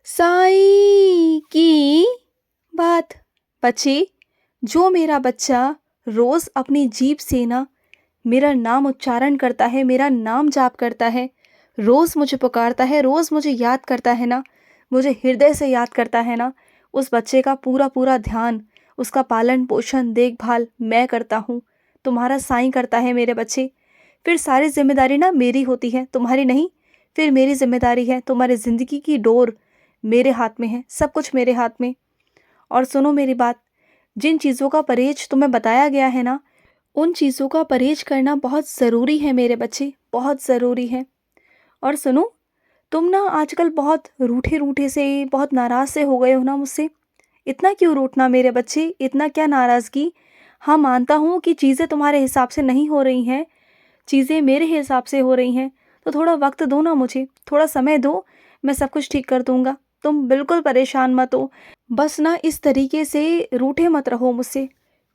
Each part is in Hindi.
साईं की बात। बच्चे, जो मेरा बच्चा रोज़ अपनी जीभ से ना मेरा नाम उच्चारण करता है, मेरा नाम जाप करता है, रोज़ मुझे पुकारता है, रोज़ मुझे याद करता है ना, मुझे हृदय से याद करता है ना, उस बच्चे का पूरा पूरा ध्यान, उसका पालन पोषण देखभाल मैं करता हूँ। तुम्हारा साईं करता है मेरे बच्चे। फिर सारी जिम्मेदारी ना मेरी होती है, तुम्हारी नहीं। फिर मेरी जिम्मेदारी है, तुम्हारी ज़िंदगी की डोर मेरे हाथ में है, सब कुछ मेरे हाथ में। और सुनो मेरी बात, जिन चीज़ों का परहेज तुम्हें बताया गया है ना, उन चीज़ों का परहेज करना बहुत ज़रूरी है मेरे बच्चे, बहुत ज़रूरी है। और सुनो, तुम ना आजकल बहुत रूठे रूठे से, बहुत नाराज़ से हो गए हो ना मुझसे। इतना क्यों रूठना मेरे बच्चे, इतना क्या नाराज़गी। हाँ, मानता हूँ कि चीज़ें तुम्हारे हिसाब से नहीं हो रही हैं, चीज़ें मेरे हिसाब से हो रही हैं। तो थोड़ा वक्त दो ना मुझे, थोड़ा समय दो, मैं सब कुछ ठीक कर दूंगा। तुम बिल्कुल परेशान मत हो, बस ना इस तरीके से रूठे मत रहो मुझसे।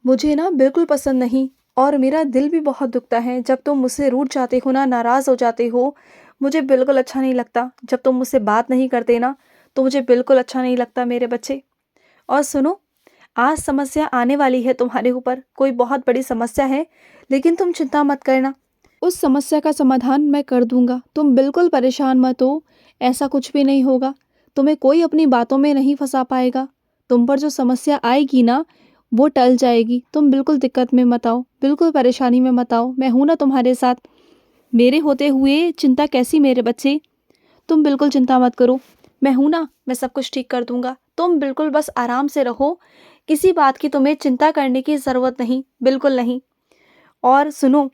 मुझे ना बिल्कुल पसंद नहीं, और मेरा दिल भी बहुत दुखता है जब तुम मुझसे रूठ जाते हो ना, नाराज़ हो जाते हो। मुझे बिल्कुल अच्छा नहीं लगता जब तुम मुझसे बात नहीं करते ना, तो मुझे बिल्कुल अच्छा नहीं लगता मेरे बच्चे। और सुनो, आज समस्या आने वाली है तुम्हारे ऊपर, कोई बहुत बड़ी समस्या है, लेकिन तुम चिंता मत करना, उस समस्या का समाधान मैं कर दूंगा। तुम बिल्कुल परेशान मत हो, ऐसा कुछ भी नहीं होगा। तुम्हें कोई अपनी बातों में नहीं फंसा पाएगा। तुम पर जो समस्या आएगी ना, वो टल जाएगी। तुम बिल्कुल दिक्कत में मत आओ, बिल्कुल परेशानी में मत आओ, मैं हूं ना तुम्हारे साथ। मेरे होते हुए चिंता कैसी मेरे बच्चे, तुम बिल्कुल चिंता मत करो, मैं हूं ना, मैं सब कुछ ठीक कर दूंगा। तुम बिल्कुल बस आराम से रहो, किसी बात की तुम्हें चिंता करने की ज़रूरत नहीं, बिल्कुल नहीं। और सुनो,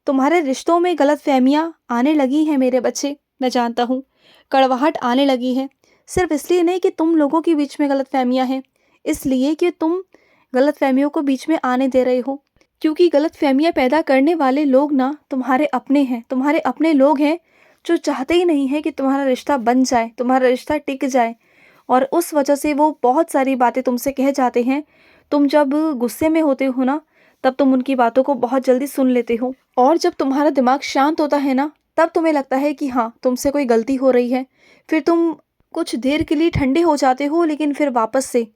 तुम्हारे रिश्तों में गलतफहमियां आने लगी हैं मेरे बच्चे, मैं जानता हूँ। कड़वाहट आने लगी है, सिर्फ इसलिए नहीं कि तुम लोगों के बीच में गलतफहमियां हैं, इसलिए कि तुम गलतफहमियों को बीच में आने दे रहे हो। क्योंकि गलतफहमियां पैदा करने वाले लोग ना तुम्हारे अपने हैं, तुम्हारे अपने लोग हैं, जो चाहते ही नहीं है कि तुम्हारा रिश्ता बन जाए, तुम्हारा रिश्ता टिक जाए। और उस वजह से वो बहुत सारी बातें तुमसे कह जाते हैं। तुम जब गुस्से में होते हो ना, तब तुम उनकी बातों को बहुत जल्दी सुन लेते हो, और जब तुम्हारा दिमाग शांत होता है ना, तब तुम्हें लगता है कि हाँ, तुमसे कोई गलती हो रही है। फिर तुम कुछ देर के लिए ठंडे हो जाते हो, लेकिन फिर वापस से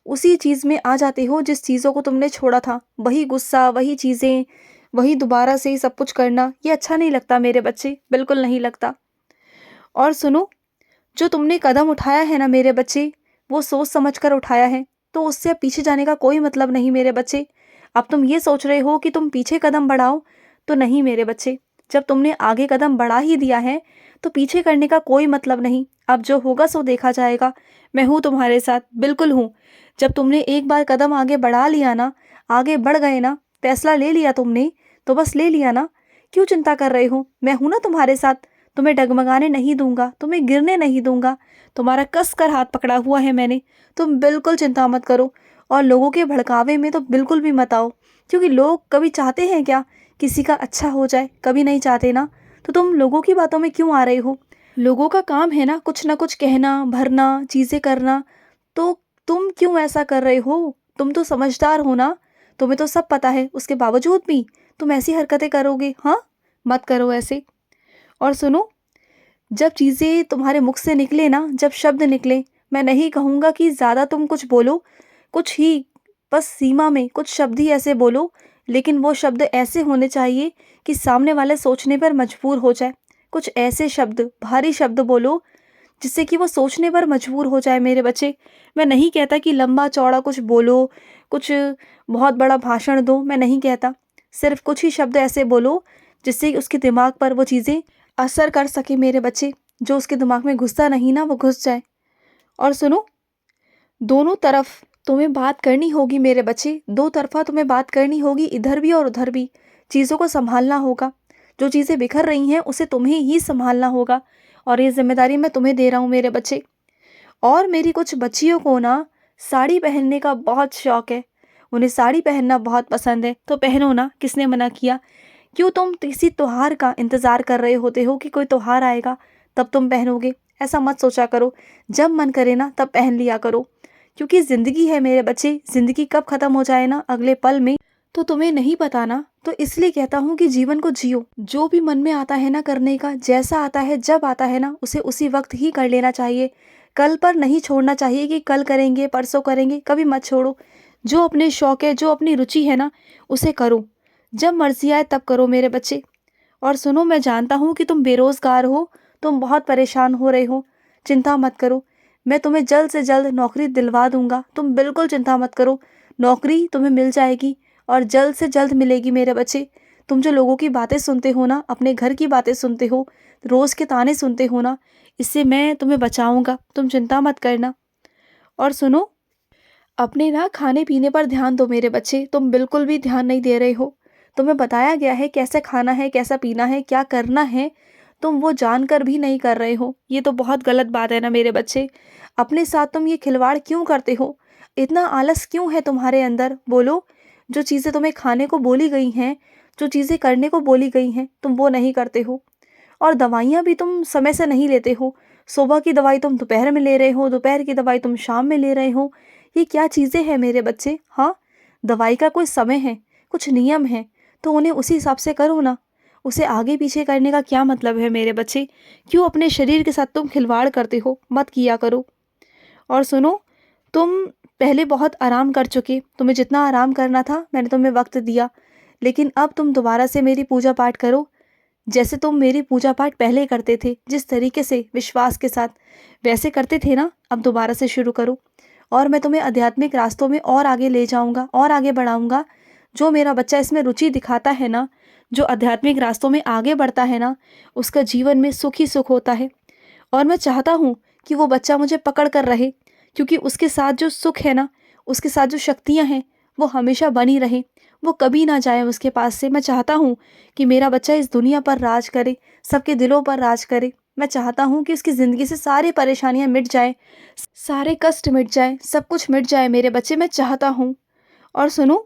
उसी चीज़ में आ जाते हो जिस चीज़ों को तुमने छोड़ा था। वही गुस्सा, वही चीज़ें, वही दोबारा से सब कुछ करना, ये अच्छा नहीं लगता मेरे बच्चे, बिल्कुल नहीं लगता। और सुनो, जो तुमने कदम उठाया है ना मेरे बच्चे, वो सोच समझ कर उठाया है, तो उससे अब पीछे जाने का कोई मतलब नहीं मेरे बच्चे। अब तुम ये सोच रहे हो कि तुम पीछे कदम बढ़ाओ, तो नहीं मेरे बच्चे। जब तुमने आगे कदम बढ़ा ही दिया है, तो पीछे करने का कोई मतलब नहीं। अब जो होगा सो देखा जाएगा। मैं हूँ तुम्हारे साथ, बिल्कुल हूँ। जब तुमने एक बार कदम आगे बढ़ा लिया ना, आगे बढ़ गए ना, फैसला ले लिया तुमने, तो बस ले लिया ना, क्यों चिंता कर रहे हो। मैं हूं ना तुम्हारे साथ, तुम्हें डगमगाने नहीं दूंगा, तुम्हें गिरने नहीं दूंगा। तुम्हारा कस कर हाथ पकड़ा हुआ है मैंने, तुम बिल्कुल चिंता मत करो। और लोगों के भड़कावे में तो बिल्कुल भी मत आओ, क्योंकि लोग कभी चाहते हैं क्या किसी का अच्छा हो जाए, कभी नहीं चाहते ना। तो तुम लोगों की बातों में क्यों आ रहे हो। लोगों का काम है ना कुछ कहना, भरना, चीज़ें करना, तो तुम क्यों ऐसा कर रहे हो। तुम तो समझदार हो ना, तुम्हें तो सब पता है, उसके बावजूद भी तुम ऐसी हरकतें करोगे। हाँ, मत करो ऐसे। और सुनो, जब चीज़ें तुम्हारे मुख से निकले ना, जब शब्द निकले, मैं नहीं कहूँगा कि ज़्यादा तुम कुछ बोलो, कुछ ही, बस सीमा में कुछ शब्द ही ऐसे बोलो, लेकिन वो शब्द ऐसे होने चाहिए कि सामने वाले सोचने पर मजबूर हो जाए। कुछ ऐसे शब्द, भारी शब्द बोलो, जिससे कि वो सोचने पर मजबूर हो जाए मेरे बच्चे। मैं नहीं कहता कि लंबा चौड़ा कुछ बोलो, कुछ बहुत बड़ा भाषण दो, मैं नहीं कहता। सिर्फ कुछ ही शब्द ऐसे बोलो जिससे कि उसके दिमाग पर वो चीज़ें असर कर सके मेरे बच्चे, जो उसके दिमाग में घुसता नहीं ना, वो घुस जाए। और सुनो, दोनों तरफ तुम्हें बात करनी होगी मेरे बच्चे, दो तरफा तुम्हें बात करनी होगी, इधर भी और उधर भी। चीज़ों को संभालना होगा, जो चीज़ें बिखर रही हैं उसे तुम्हें ही संभालना होगा, और ये जिम्मेदारी मैं तुम्हें दे रहा हूँ मेरे बच्चे। और मेरी कुछ बच्चियों को ना साड़ी पहनने का बहुत शौक है, उन्हें साड़ी पहनना बहुत पसंद है, तो पहनो ना, किसने मना किया। क्यों तुम किसी त्योहार का इंतज़ार कर रहे होते हो कि कोई त्योहार आएगा तब तुम पहनोगे। ऐसा मत सोचा करो, जब मन करे ना तब पहन लिया करो, क्योंकि ज़िंदगी है मेरे बच्चे, ज़िंदगी कब ख़त्म हो जाए ना, अगले पल में, तो तुम्हें नहीं पता ना। तो इसलिए कहता हूँ कि जीवन को जियो, जो भी मन में आता है ना करने का, जैसा आता है जब आता है ना, उसे उसी वक्त ही कर लेना चाहिए। कल पर नहीं छोड़ना चाहिए कि कल करेंगे, परसों करेंगे, कभी मत छोड़ो। जो अपने शौक है, जो अपनी रुचि है ना, उसे करो। जब मर्ज़ी आए तब करो मेरे बच्चे। और सुनो, मैं जानता हूँ कि तुम बेरोज़गार हो, तुम बहुत परेशान हो रहे हो। चिंता मत करो, मैं तुम्हें जल्द से जल्द नौकरी दिलवा दूँगा। तुम बिल्कुल चिंता मत करो, नौकरी तुम्हें मिल जाएगी और जल्द से जल्द मिलेगी मेरे बच्चे। तुम जो लोगों की बातें सुनते हो ना, अपने घर की बातें सुनते हो, रोज़ के ताने सुनते हो ना, इससे मैं तुम्हें बचाऊँगा, तुम चिंता मत करना। और सुनो, अपने ना खाने-पीने पर ध्यान दो मेरे बच्चे, तुम बिल्कुल भी ध्यान नहीं दे रहे हो। तुम्हें बताया गया है कैसे खाना है, कैसा पीना है, क्या करना है, तुम वो जानकर भी नहीं कर रहे हो। ये तो बहुत गलत बात है ना मेरे बच्चे। अपने साथ तुम ये खिलवाड़ क्यों करते हो? इतना आलस क्यों है तुम्हारे अंदर? बोलो, जो चीज़ें तुम्हें खाने को बोली गई हैं, जो चीज़ें करने को बोली गई हैं, तुम वो नहीं करते हो। और दवाइयाँ भी तुम समय से नहीं लेते हो। सुबह की दवाई तुम दोपहर में ले रहे हो, दोपहर की दवाई तुम शाम में ले रहे हो। ये क्या चीज़ें हैं मेरे बच्चे? हाँ, दवाई का कोई समय है, कुछ नियम है, तो उन्हें उसी हिसाब से करो ना। उसे आगे पीछे करने का क्या मतलब है मेरे बच्चे? क्यों अपने शरीर के साथ तुम खिलवाड़ करते हो? मत किया करो। और सुनो, तुम पहले बहुत आराम कर चुके, तुम्हें जितना आराम करना था मैंने तुम्हें वक्त दिया, लेकिन अब तुम दोबारा से मेरी पूजा पाठ करो। जैसे तुम मेरी पूजा पाठ पहले करते थे, जिस तरीके से विश्वास के साथ वैसे करते थे ना, अब दोबारा से शुरू करो। और मैं तुम्हें आध्यात्मिक रास्तों में और आगे ले जाऊंगा और आगे बढ़ाऊंगा। जो मेरा बच्चा इसमें रुचि दिखाता है ना, जो आध्यात्मिक रास्तों में आगे बढ़ता है ना, उसका जीवन में सुख ही सुख होता है। और मैं चाहता हूँ कि वो बच्चा मुझे पकड़ कर रहे, क्योंकि उसके साथ जो सुख है ना, उसके साथ जो शक्तियाँ हैं, वो हमेशा बनी रहें, वो कभी ना जाए उसके पास से। मैं चाहता हूँ कि मेरा बच्चा इस दुनिया पर राज करे, सबके दिलों पर राज करे। मैं चाहता हूँ कि उसकी ज़िंदगी से सारी परेशानियाँ मिट जाएँ, सारे कष्ट मिट जाएँ, सब कुछ मिट जाए मेरे बच्चे, मैं चाहता हूँ। और सुनो,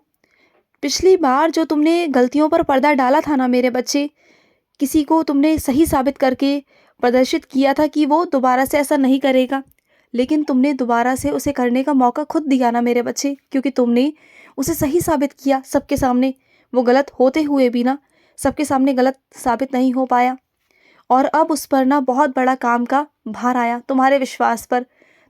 पिछली बार जो तुमने गलतियों पर पर्दा डाला था ना मेरे बच्चे, किसी को तुमने सही साबित करके प्रदर्शित किया था कि वो दोबारा से ऐसा नहीं करेगा, लेकिन तुमने दोबारा से उसे करने का मौका खुद दिया ना मेरे बच्चे, क्योंकि तुमने उसे सही साबित किया सबके सामने। वो गलत होते हुए भी ना सबके सामने गलत साबित नहीं हो पाया। और अब उस पर ना बहुत बड़ा काम का भार आया तुम्हारे विश्वास पर,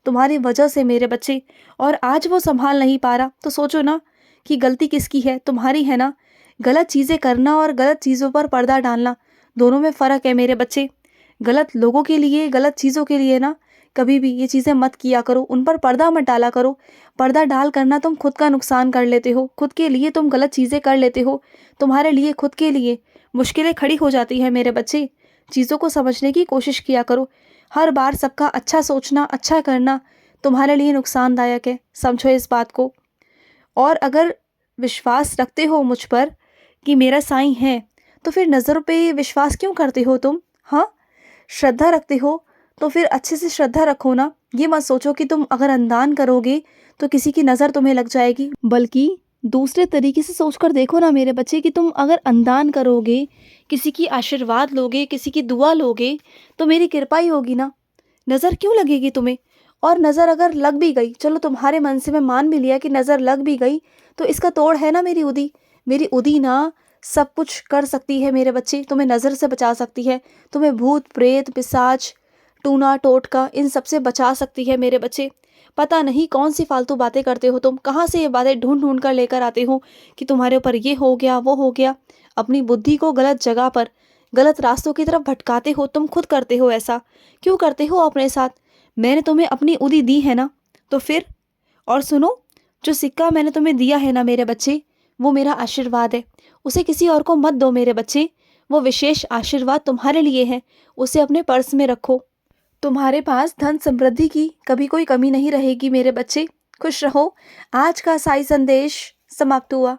तुम्हारी वजह से मेरे बच्चे। और आज वो संभाल नहीं पा रहा, तो सोचो ना कि गलती किसकी है? तुम्हारी है ना। गलत चीज़ें करना और गलत चीज़ों पर पर्दा डालना, दोनों में फ़र्क है मेरे बच्चे। गलत लोगों के लिए, गलत चीज़ों के लिए ना कभी भी ये चीज़ें मत किया करो, उन पर पर्दा मत डाला करो। पर्दा डाल करना तुम खुद का नुकसान कर लेते हो, खुद के लिए तुम गलत चीज़ें कर लेते हो, तुम्हारे लिए, खुद के लिए मुश्किलें खड़ी हो जाती है मेरे बच्चे। चीज़ों को समझने की कोशिश किया करो। हर बार सबका अच्छा सोचना, अच्छा करना तुम्हारे लिए नुकसानदायक है, समझो इस बात को। और अगर विश्वास रखते हो मुझ पर कि मेरा साईं है, तो फिर नज़रों पे विश्वास क्यों करते हो तुम? हाँ, श्रद्धा रखते हो तो फिर अच्छे से श्रद्धा रखो ना। ये मत सोचो कि तुम अगर अनुदान करोगे तो किसी की नज़र तुम्हें लग जाएगी, बल्कि दूसरे तरीके से सोचकर देखो ना मेरे बच्चे कि तुम अगर अनुदान करोगे, किसी की आशीर्वाद लोगे, किसी की दुआ लोगे, तो मेरी कृपा ही होगी ना। नज़र क्यों लगेगी तुम्हें? और नज़र अगर लग भी गई, चलो तुम्हारे मन से मैं मान भी लिया कि नज़र लग भी गई, तो इसका तोड़ है ना मेरी उदी। मेरी उदी ना सब कुछ कर सकती है मेरे बच्चे, तुम्हें नज़र से बचा सकती है, तुम्हें भूत प्रेत पिशाच टूना टोटका इन सब से बचा सकती है मेरे बच्चे। पता नहीं कौन सी फालतू बातें करते हो तुम, कहाँ से ये बातें ढूंढ ढूंढ कर लेकर आते हो कि तुम्हारे ऊपर ये हो गया वो हो गया। अपनी बुद्धि को गलत जगह पर, गलत रास्तों की तरफ भटकाते हो, तुम खुद करते हो ऐसा। क्यों करते हो अपने साथ? मैंने तुम्हें अपनी उदी दी है ना, तो फिर। और सुनो, जो सिक्का मैंने तुम्हें दिया है ना मेरे बच्चे, वो मेरा आशीर्वाद है, उसे किसी और को मत दो मेरे बच्चे। वो विशेष आशीर्वाद तुम्हारे लिए है, उसे अपने पर्स में रखो। तुम्हारे पास धन समृद्धि की कभी कोई कमी नहीं रहेगी मेरे बच्चे। खुश रहो। आज का साई संदेश समाप्त हुआ।